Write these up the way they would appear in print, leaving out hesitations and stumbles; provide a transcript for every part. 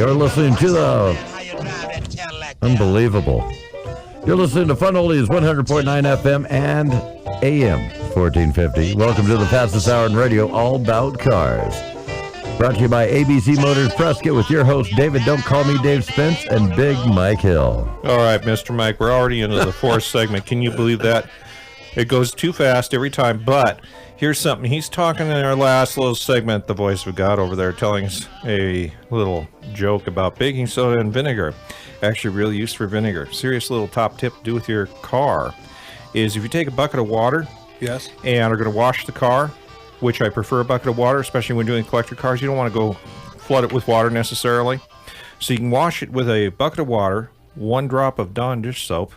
You're listening to the Unbelievable. You're listening to Fun Oldies 100.9 FM and AM 1450. Welcome to the fastest hour in radio, all about cars. Brought to you by ABC Motors Prescott with your host, David Don't Call Me Dave Spence, and Big Mike Hill. All right, Mr. Mike, we're already into the fourth segment. Can you believe that? It goes too fast every time, but here's something. He's talking in our last little segment, the voice of God over there, telling us a little joke about baking soda and vinegar. Actually, real use for vinegar. Serious little top tip to do with your car is if you take a bucket of water, yes, and are going to wash the car, which I prefer a bucket of water, especially when doing collector cars. You don't want to go flood it with water necessarily. So you can wash it with a bucket of water, 1 drop of Dawn dish soap,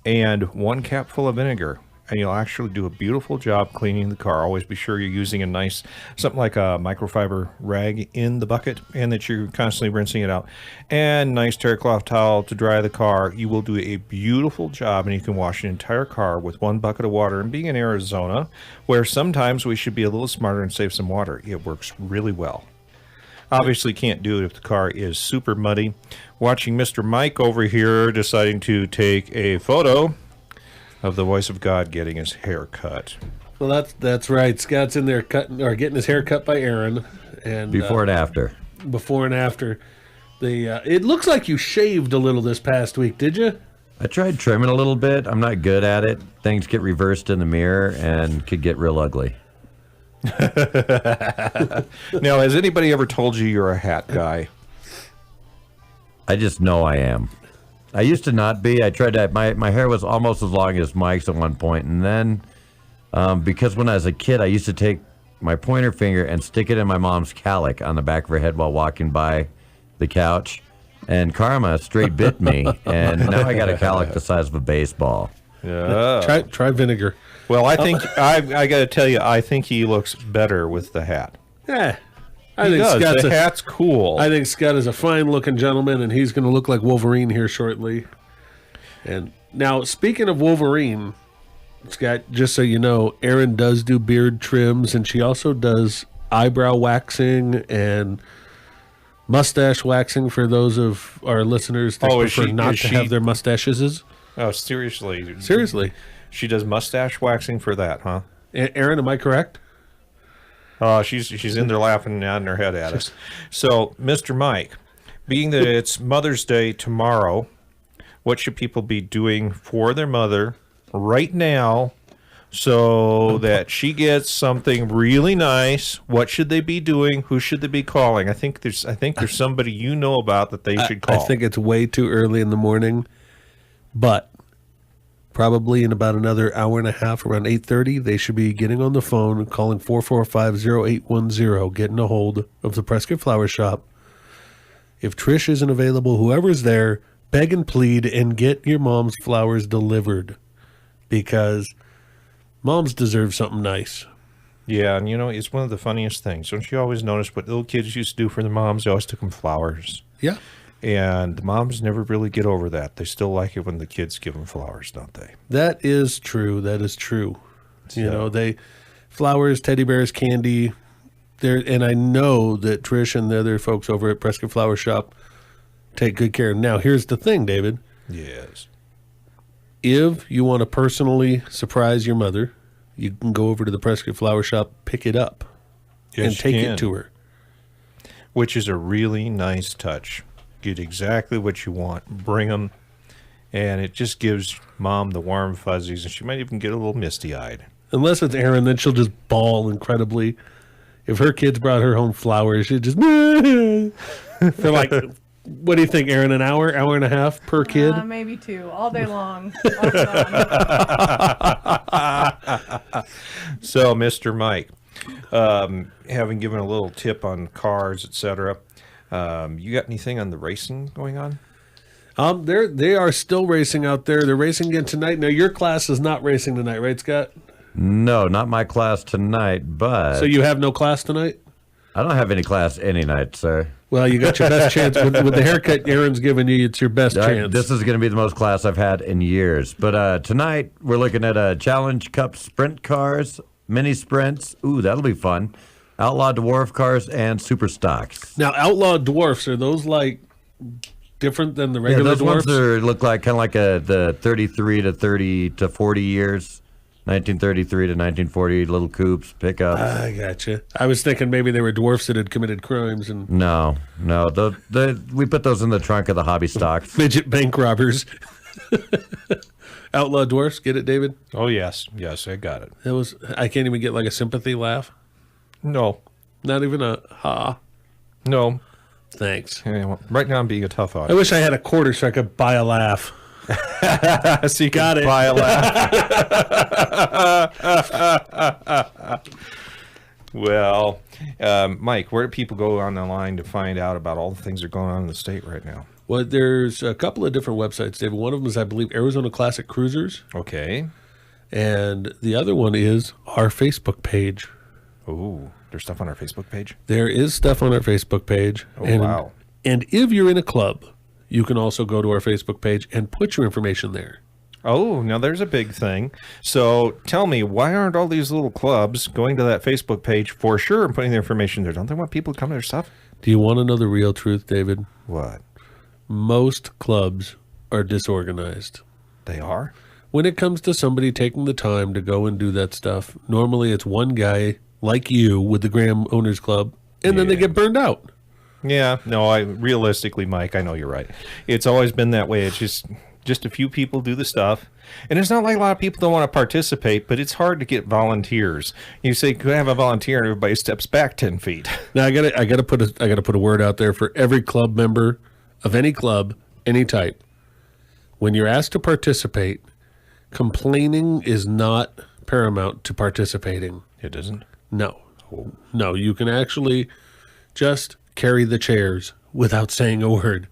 and 1 cap full of vinegar. And you'll actually do a beautiful job cleaning the car. Always be sure you're using a nice, something like a microfiber rag in the bucket and that you're constantly rinsing it out. And nice terry cloth towel to dry the car. You will do a beautiful job, and you can wash an entire car with 1 bucket of water. And being in Arizona, where sometimes we should be a little smarter and save some water, it works really well. Obviously can't do it if the car is super muddy. Watching Mr. Mike over here deciding to take a photo of the voice of God getting his hair cut. Well, that's right. Scott's in there getting his hair cut by Erin, and Before and after. Before and after. It looks like you shaved a little this past week, did you? I tried trimming a little bit. I'm not good at it. Things get reversed in the mirror and could get real ugly. Now, has anybody ever told you you're a hat guy? I just know I am. I used to not be. I tried to. My hair was almost as long as Mike's at one point, and then because when I was a kid, I used to take my pointer finger and stick it in my mom's cowlick on the back of her head while walking by the couch, and karma straight bit me, and now I got a cowlick the size of a baseball. Yeah. Try vinegar. Well, I think I got to tell you, I think he looks better with the hat. Yeah. The hat's cool. I think Scott is a fine-looking gentleman, and he's going to look like Wolverine here shortly. And now, speaking of Wolverine, Scott, just so you know, Erin does do beard trims, and she also does eyebrow waxing and mustache waxing for those of our listeners that prefer not to have their mustaches. Oh, seriously? Seriously. She does mustache waxing for that, huh? Erin, am I correct? She's in there laughing and nodding her head at us. So, Mr. Mike, being that it's Mother's Day tomorrow, what should people be doing for their mother right now so that she gets something really nice? What should they be doing? Who should they be calling? I think there's somebody you know about that they should call. I think it's way too early in the morning, but probably in about another hour and a half, around 8:30, they should be getting on the phone and calling 445-0810, getting a hold of the Prescott Flower Shop. If Trish isn't available, whoever's there, beg and plead and get your mom's flowers delivered, because moms deserve something nice. Yeah, and it's one of the funniest things. Don't you always notice what little kids used to do for their moms? They always took them flowers. Yeah. And the moms never really get over that. They still like it when the kids give them flowers, don't they? That is true. Flowers, teddy bears, candy. And I know that Trish and the other folks over at Prescott Flower Shop take good care. Now, here's the thing, David. Yes. If you want to personally surprise your mother, you can go over to the Prescott Flower Shop, pick it up, and take it to her. Which is a really nice touch. Get exactly what you want, bring them, and it just gives Mom the warm fuzzies, and she might even get a little misty-eyed. Unless it's Erin, then she'll just bawl incredibly. If her kids brought her home flowers, she'd just for like, what do you think, Erin, an hour and a half per kid? Maybe 2, all day long. So, Mr. Mike, having given a little tip on cars, etc., you got anything on the racing going on? They are still racing out there. They're racing again tonight. Now, your class is not racing tonight, right, Scott? No, not my class tonight, but... So you have no class tonight? I don't have any class any night, sir. Well, you got your best chance. With the haircut Erin's giving you, it's your best chance. This is going to be the most class I've had in years. But tonight, we're looking at Challenge Cup sprint cars, mini sprints. Ooh, that'll be fun. Outlaw dwarf cars and super stocks. Now, outlaw dwarfs, are those like different than the Yeah, regular those ones dwarfs? look like kind of like the 33 to 30 to 40 years, 1933 to 1940 little coupes, pickups. I gotcha. I was thinking maybe they were dwarfs that had committed crimes and No. We put those in the trunk of the hobby stocks. midget bank robbers. Outlaw dwarfs, get it, David? Oh, yes. Yes, I got it. I can't even get like a sympathy laugh. No. Not even a ha. No. Thanks. Yeah, well, right now I'm being a tough I audience. wish I had a quarter so I could buy a laugh. So you Got can it. buy a laugh. Well, Mike, where do people go on the line to find out about all the things that are going on in the state right now? Well, there's a couple of different websites, David. One of them is, I believe, Arizona Classic Cruisers. Okay. And the other one is our Facebook page. Ooh, there's stuff on our Facebook page? There is stuff on our Facebook page. Oh, wow. And if you're in a club, you can also go to our Facebook page and put your information there. Oh, now there's a big thing. So tell me, why aren't all these little clubs going to that Facebook page for sure and putting their information there? Don't they want people to come to their stuff? Do you want to know the real truth, David? What? Most clubs are disorganized. They are? When it comes to somebody taking the time to go and do that stuff, normally it's one guy like you with the Graham Owners Club, and then they Yeah. get burned out. Yeah, no, realistically, Mike, I know you're right. It's always been that way. It's just a few people do the stuff. And it's not like a lot of people don't want to participate, but it's hard to get volunteers. You say, could I have a volunteer, and everybody steps back 10 feet. Now I gotta put a word out there for every club member of any club, any type. When you're asked to participate, complaining is not paramount to participating. It isn't? No. No, you can actually just carry the chairs without saying a word.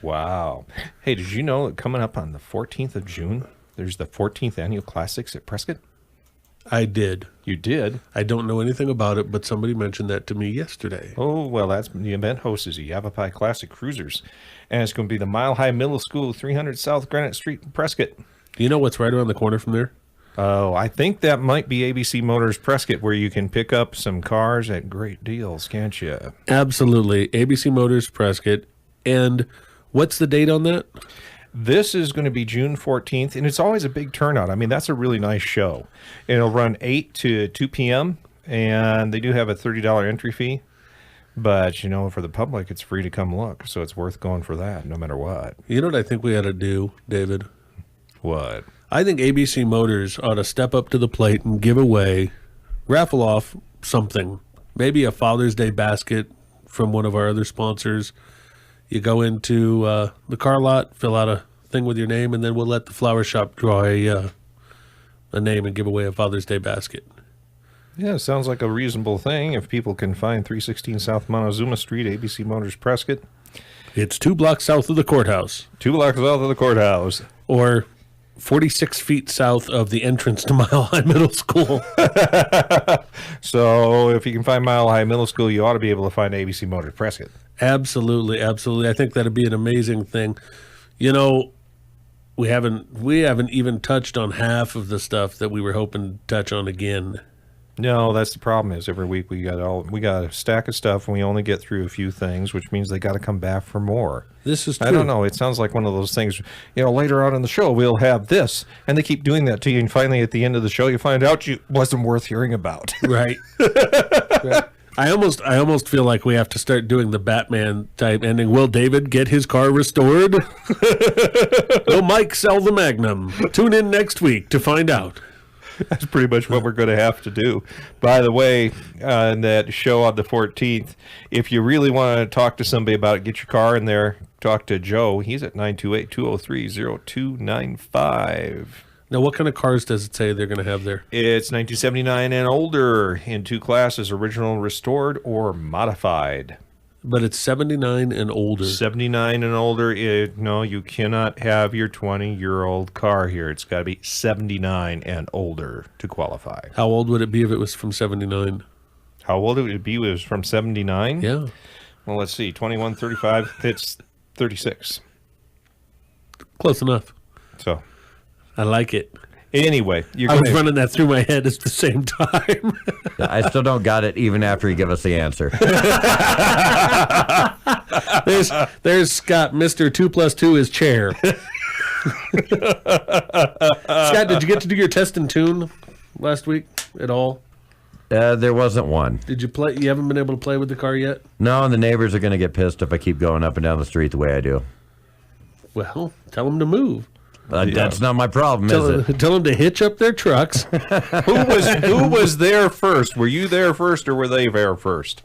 Wow. Hey, did you know that coming up on the 14th of June, there's the 14th Annual Classics at Prescott? I did. You did? I don't know anything about it, but somebody mentioned that to me yesterday. Oh, well, that's the event host is the Yavapai Classic Cruisers. And it's going to be the Mile High Middle School, 300 South Granite Street in Prescott. Do you know what's right around the corner from there? Oh, I think that might be ABC Motors Prescott, where you can pick up some cars at great deals, can't you? Absolutely. ABC Motors Prescott. And what's the date on that? This is going to be June 14th, and it's always a big turnout. I mean, that's a really nice show. It'll run 8 to 2 p.m., and they do have a $30 entry fee. But, you know, for the public, it's free to come look, so it's worth going for that, no matter what. You know what I think we ought to do, David? What? I think ABC Motors ought to step up to the plate and give away, raffle off something. Maybe a Father's Day basket from one of our other sponsors. You go into the car lot, fill out a thing with your name, and then we'll let the flower shop draw a name and give away a Father's Day basket. Yeah, sounds like a reasonable thing. If people can find 316 South Montezuma Street, ABC Motors Prescott, It's 2 blocks south of the courthouse, 2 blocks south of the courthouse. or 46 feet south of the entrance to Mile High Middle School. So if you can find Mile High Middle School, you ought to be able to find ABC Motors Prescott. Absolutely, absolutely. I think that'd be an amazing thing. You know, we haven't even touched on half of the stuff that we were hoping to touch on again. No, that's the problem. Is every week we got a stack of stuff, and we only get through a few things, which means they got to come back for more. This is true. I don't know. It sounds like one of those things. You know, later on in the show we'll have this, and they keep doing that to you, and finally at the end of the show you find out you wasn't worth hearing about. Right. Right. I almost feel like we have to start doing the Batman type ending. Will David get his car restored? Will Mike sell the Magnum? Tune in next week to find out. That's pretty much what we're going to have to do. By the way, on that show on the 14th, if you really want to talk to somebody about it, get your car in there, talk to Joe. He's at 928-203-0295. Now, what kind of cars does it say they're going to have there? It's 1979 and older in 2 classes, original, restored, or modified. But it's 79 and older. 79 and older, no, you cannot have your 20-year-old car here. It's got to be 79 and older to qualify. How old would it be if it was from 79? How old would it be if it was from 79? Yeah. Well, let's see. 21, 35, it's 36. Close enough. So, I like it. Anyway, I was running that through my head at the same time. I still don't got it even after you give us the answer. There's Scott, Mr. 2 + 2 is chair. Scott, did you get to do your test and tune last week at all? There wasn't one. Did you play? You haven't been able to play with the car yet? No, and the neighbors are going to get pissed if I keep going up and down the street the way I do. Well, tell them to move. That's not my problem, is it? Tell them to hitch up their trucks. Who was there first? Were you there first, or were they there first?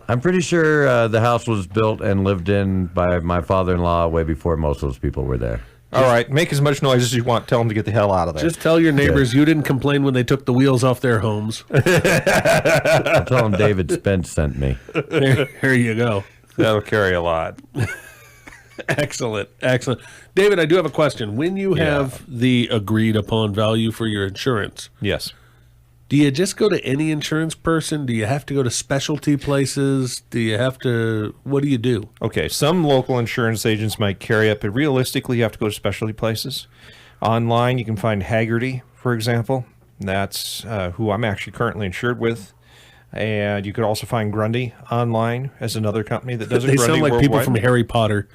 I'm pretty sure the house was built and lived in by my father-in-law way before most of those people were there. All right, make as much noise as you want. Tell them to get the hell out of there. Just tell your neighbors you didn't complain when they took the wheels off their homes. I'll tell them David Spence sent me. Here you go. That'll carry a lot. Excellent. David, I do have a question. When you have the agreed upon value for your insurance, Yes. do you just go to any insurance person? Do you have to go to specialty places? Do you have to, what do you do? Okay, some local insurance agents might carry it, but realistically, you have to go to specialty places. Online, you can find Haggerty, for example. That's who I'm actually currently insured with. And you could also find Grundy online as another company that does it. They Grundy sound like Worldwide. people from Harry Potter.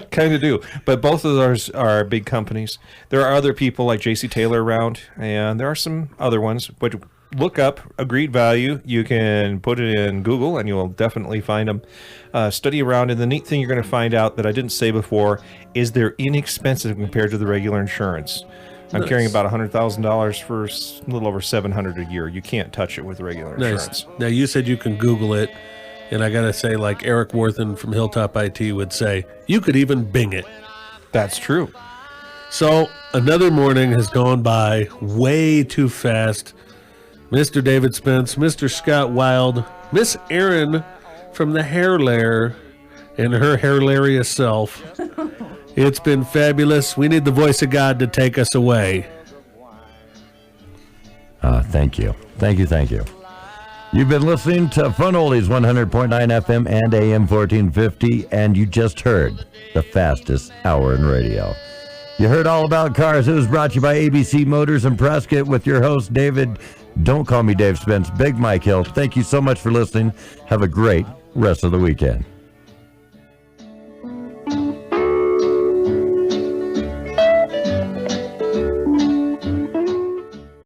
Kind of do. But both of those are big companies. There are other people like J.C. Taylor around, and there are some other ones. But look up agreed value. You can put it in Google, and you'll definitely find them. Study around, and the neat thing you're going to find out that I didn't say before is they're inexpensive compared to the regular insurance. I'm carrying about $100,000 for a little over $700 a year. You can't touch it with regular insurance. Now, you said you can Google it, and I got to say, like Eric Worthen from Hilltop IT would say, you could even Bing it. That's true. So, another morning has gone by way too fast. Mr. David Spence, Mr. Scott Wild, Miss Erin from the Hair Lair, and her hilarious self. It's been fabulous. We need the voice of God to take us away. Thank you. You've been listening to Fun Oldies 100.9 FM and AM 1450, and you just heard the fastest hour in radio. You heard all about cars. It was brought to you by ABC Motors and Prescott with your host, David. Don't call me Dave Spence, Big Mike Hill. Thank you so much for listening. Have a great rest of the weekend.